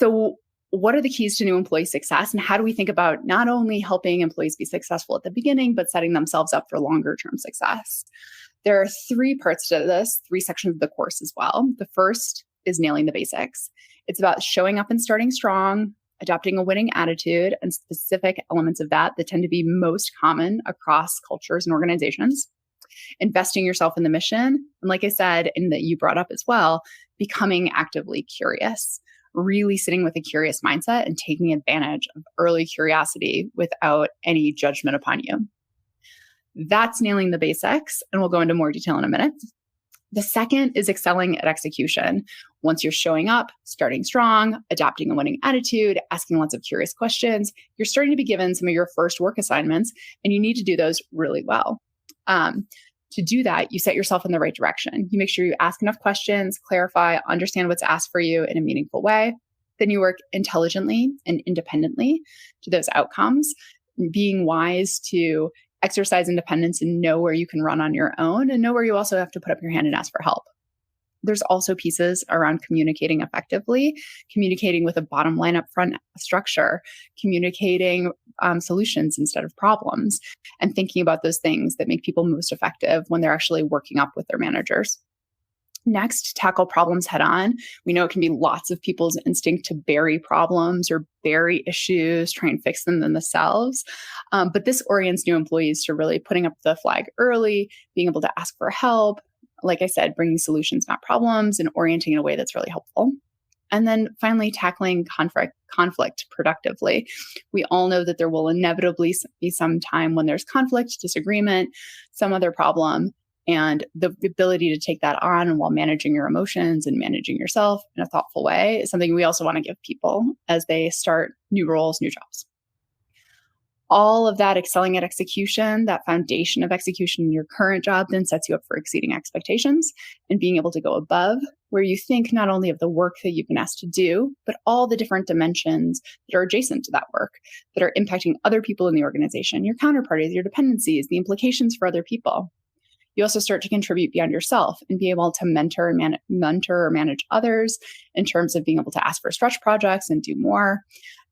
So what are the keys to new employee success, and how do we think about not only helping employees be successful at the beginning, but setting themselves up for longer term success? There are three parts to this, three sections of the course as well. The first is nailing the basics. It's about showing up and starting strong, adopting a winning attitude, and specific elements of that tend to be most common across cultures and organizations. Investing yourself in the mission. And like I said, and that you brought up as well, becoming actively curious, really sitting with a curious mindset and taking advantage of early curiosity without any judgment upon you. That's nailing the basics, and we'll go into more detail in a minute. The second is excelling at execution. Once you're showing up, starting strong, adopting a winning attitude, asking lots of curious questions, you're starting to be given some of your first work assignments, and you need to do those really well. To do that, you set yourself in the right direction. You make sure you ask enough questions, clarify, understand what's asked for you in a meaningful way. Then you work intelligently and independently to those outcomes, being wise to exercise independence and know where you can run on your own and know where you also have to put up your hand and ask for help. There's also pieces around communicating effectively, communicating with a bottom line up front structure, communicating solutions instead of problems, and thinking about those things that make people most effective when they're actually working up with their managers. Next, tackle problems head on. We know it can be lots of people's instinct to bury problems or bury issues, try and fix them themselves. But this orients new employees to really putting up the flag early, being able to ask for help. Like I said, bringing solutions, not problems, and orienting in a way that's really helpful. And then finally, tackling conflict productively. We all know that there will inevitably be some time when there's conflict, disagreement, some other problem. And the ability to take that on while managing your emotions and managing yourself in a thoughtful way is something we also want to give people as they start new roles, new jobs. All of that excelling at execution, that foundation of execution in your current job then sets you up for exceeding expectations and being able to go above, where you think not only of the work that you've been asked to do, but all the different dimensions that are adjacent to that work that are impacting other people in the organization, your counterparties, your dependencies, the implications for other people. You also start to contribute beyond yourself and be able to mentor or manage others in terms of being able to ask for stretch projects and do more.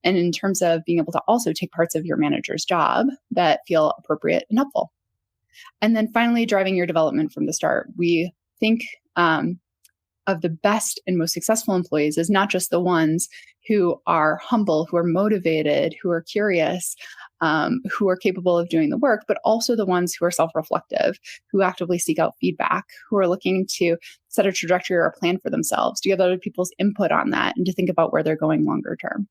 And in terms of being able to also take parts of your manager's job that feel appropriate and helpful. And then finally, driving your development from the start. We think of the best and most successful employees as not just the ones who are humble, who are motivated, who are curious, who are capable of doing the work, but also the ones who are self-reflective, who actively seek out feedback, who are looking to set a trajectory or a plan for themselves, to get other people's input on that, and to think about where they're going longer term.